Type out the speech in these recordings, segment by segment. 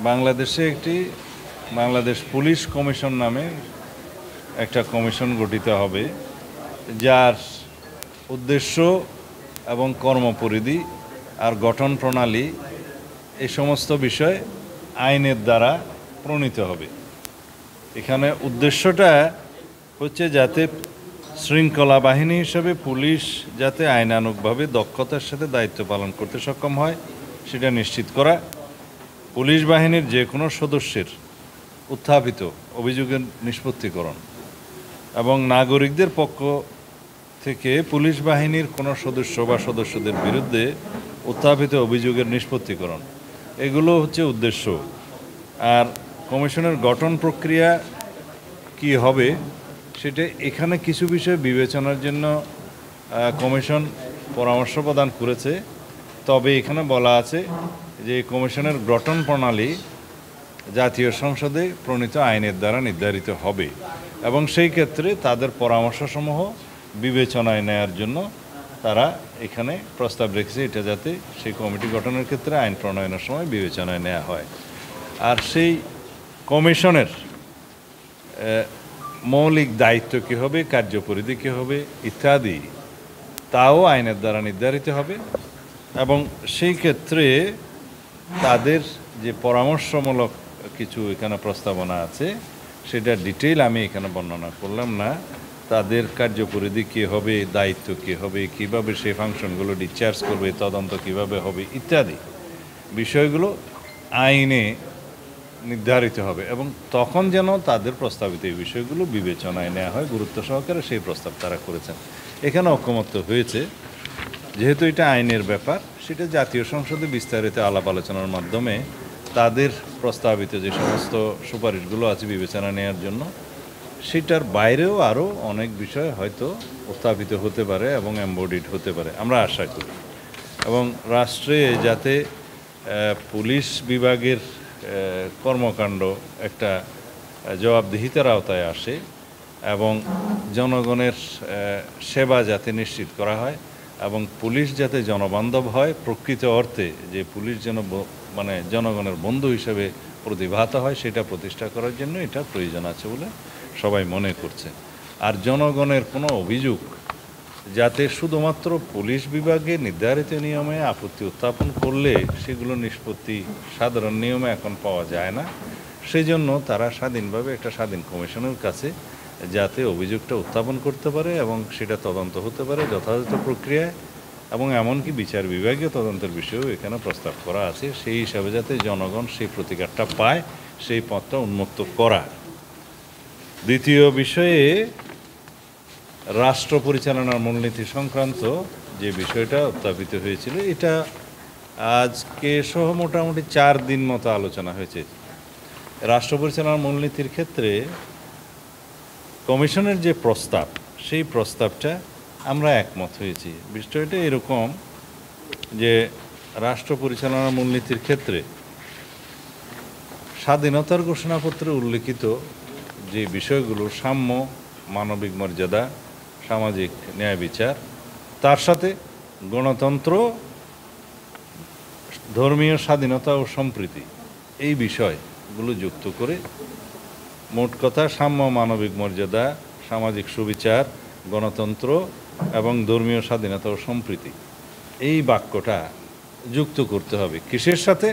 বাংলাদেশে একটি Bangladesh police commission নামে একটা কমিশন গঠিত হবে, যার উদ্দেশ্য এবং কর্মপরিধি আর গঠন প্রণালী এই সমস্ত বিষয় আইনের দ্বারা প্রণীত হবে। এখানে উদ্দেশ্যটা হচ্ছে যাতে শৃঙ্খলা বাহিনী হিসেবে পুলিশ যাতে আইনানুগভাবে দক্ষতার সাথে দায়িত্ব পালন করতে সক্ষম হয় সেটা নিশ্চিত করা, পুলিশ বাহিনীর যে কোনো সদস্যের উত্থাপিত অভিযোগের নিষ্পত্তিকরণ এবং নাগরিকদের পক্ষ থেকে পুলিশ বাহিনীর কোনো সদস্য বা সদস্যদের বিরুদ্ধে উত্থাপিত অভিযোগের নিষ্পত্তিকরণ, এগুলো হচ্ছে উদ্দেশ্য। আর কমিশনের গঠন প্রক্রিয়া কি হবে সেটা এখানে কিছু বিষয় বিবেচনার জন্য কমিশন পরামর্শ প্রদান করেছে। তবে এখানে বলা আছে যে কমিশনের গঠন প্রণালী জাতীয় সংসদে প্রণীত আইনের দ্বারা নির্ধারিত হবে এবং সেই ক্ষেত্রে তাদের পরামর্শসমূহ বিবেচনায় নেয়ার জন্য তারা এখানে প্রস্তাব রেখেছে, এটা যাতে সেই কমিটি গঠনের ক্ষেত্রে আইন প্রণয়নের সময় বিবেচনায় নেওয়া হয়। আর সেই কমিশনের মৌলিক দায়িত্ব কী হবে, কার্যপরিধি কী হবে ইত্যাদি তাও আইনের দ্বারা নির্ধারিত হবে এবং সেই ক্ষেত্রে তাদের যে পরামর্শমূলক কিছু এখানে প্রস্তাবনা আছে সেটা ডিটেইল আমি এখানে বর্ণনা করলাম না। তাদের কার্যপরিধি কী হবে, দায়িত্ব কী হবে, কীভাবে সেই ফাংশনগুলো ডিসচার্জ করবে, তদন্ত কীভাবে হবে ইত্যাদি বিষয়গুলো আইনে নির্ধারিত হবে এবং তখন যেন তাদের প্রস্তাবিত এই বিষয়গুলো বিবেচনায় নেওয়া হয় গুরুত্ব সহকারে, সেই প্রস্তাব তারা করেছেন। এখানে ঐকমত্য হয়েছে, যেহেতু এটা আইনের ব্যাপার সেটা জাতীয় সংসদে বিস্তারিত আলাপ আলোচনার মাধ্যমে তাদের প্রস্তাবিত যে সমস্ত সুপারিশগুলো আছে বিবেচনা নেওয়ার জন্য সেটার বাইরেও আরও অনেক বিষয় হয়তো উত্থাপিত হতে পারে এবং এমবডিড হতে পারে আমরা আশা করি। এবং রাষ্ট্রে যাতে পুলিশ বিভাগের কর্মকাণ্ড একটা জবাবদিহিতার আওতায় আসে এবং জনগণের সেবা যাতে নিশ্চিত করা হয় এবং পুলিশ যাতে জনবান্ধব হয়, প্রকৃত অর্থে যে পুলিশ যেন মানে জনগণের বন্ধু হিসেবে প্রতিভাত হয়, সেটা প্রতিষ্ঠা করার জন্য এটা প্রয়োজন আছে বলে সবাই মনে করছে। আর জনগণের কোনো অভিযোগ যাতে শুধুমাত্র পুলিশ বিভাগে নির্ধারিত নিয়মে আপত্তি উত্থাপন করলে সেগুলো নিষ্পত্তি সাধারণ নিয়মে এখন পাওয়া যায় না, সেই জন্য তারা স্বাধীনভাবে একটা স্বাধীন কমিশনের কাছে যাতে অভিযোগটা উত্থাপন করতে পারে এবং সেটা তদন্ত হতে পারে যথাযথ প্রক্রিয়ায় এবং এমনকি বিচার বিভাগীয় তদন্তের বিষয়েও এখানে প্রস্তাব করা আছে, সেই হিসাবে যাতে জনগণ সেই প্রতিকারটা পায় সেই পথটা উন্মুক্ত করা। দ্বিতীয় বিষয়ে রাষ্ট্র পরিচালনার মূলনীতি সংক্রান্ত যে বিষয়টা উত্থাপিত হয়েছিল, এটা আজকে সহ মোটামুটি 4 দিন মতো আলোচনা হয়েছে। রাষ্ট্র পরিচালনার মূলনীতির ক্ষেত্রে কমিশনের যে প্রস্তাব সেই প্রস্তাবটা আমরা একমত হয়েছি। বিষয়টা এরকম যে রাষ্ট্র পরিচালনার মূলনীতির ক্ষেত্রে স্বাধীনতার ঘোষণাপত্রে উল্লিখিত যে বিষয়গুলো সাম্য, মানবিক মর্যাদা, সামাজিক ন্যায় বিচার, তার সাথে গণতন্ত্র, ধর্মীয় স্বাধীনতা ও সম্প্রীতি এই বিষয়গুলো যুক্ত করে মোট কথা সাম্য, মানবিক মর্যাদা, সামাজিক সুবিচার, গণতন্ত্র এবং ধর্মীয় স্বাধীনতা ও সম্প্রীতি এই বাক্যটা যুক্ত করতে হবে কিসের সাথে?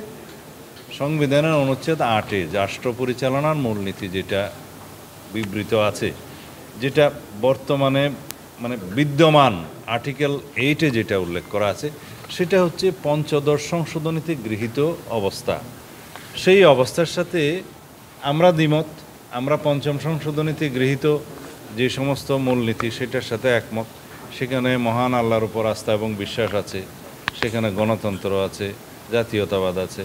সংবিধানের অনুচ্ছেদ 8-এ রাষ্ট্র পরিচালনার মূলনীতি যেটা বিবৃত আছে, যেটা বর্তমানে মানে বিদ্যমান আর্টিকেল 8-এ যেটা উল্লেখ করা আছে সেটা হচ্ছে পঞ্চদশ সংশোধনীতে গৃহীত অবস্থা। সেই অবস্থার সাথে আমরা দ্বিমত, আমরা পঞ্চম সংশোধনীতে গৃহীত যে সমস্ত মূলনীতি সেটার সাথে একমত। সেখানে মহান আল্লাহর উপর আস্থা এবং বিশ্বাস আছে, সেখানে গণতন্ত্র আছে, জাতীয়তাবাদ আছে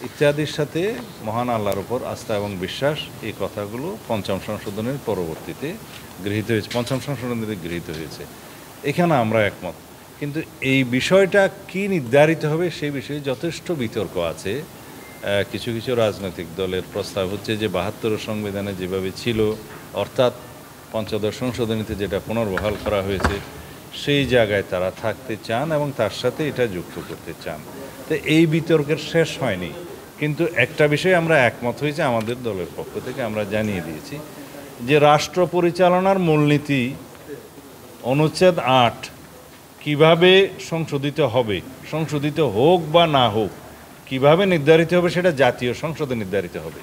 ইত্যাদির সাথে মহান আল্লাহর উপর আস্থা এবং বিশ্বাস এই কথাগুলো পঞ্চম সংশোধনের পরবর্তীতে গৃহীত হয়েছে, পঞ্চম সংশোধনীতে গৃহীত হয়েছে, এখানে আমরা একমত। কিন্তু এই বিষয়টা কি নির্ধারিত হবে সেই বিষয়ে যথেষ্ট বিতর্ক আছে। কিছু কিছু রাজনৈতিক দলের প্রস্তাব হচ্ছে যে 72 সংবিধানে যেভাবে ছিল অর্থাৎ পঞ্চদশ সংশোধনীতে যেটা পুনর্বহাল করা হয়েছে সেই জায়গায় তারা থাকতে চান এবং তার সাথে এটা যুক্ত করতে চান। তো এই বিতর্কের শেষ হয়নি, কিন্তু একটা বিষয়ে আমরা একমত হয়েছে আমাদের দলের পক্ষ থেকে, আমরা জানিয়ে দিয়েছি যে রাষ্ট্র পরিচালনার মূলনীতি অনুচ্ছেদ ৮ কিভাবে সংশোধিত হবে, সংশোধিত হোক বা না হোক, কিভাবে নির্ধারিত হবে সেটা জাতীয় সংসদে নির্ধারিত হবে।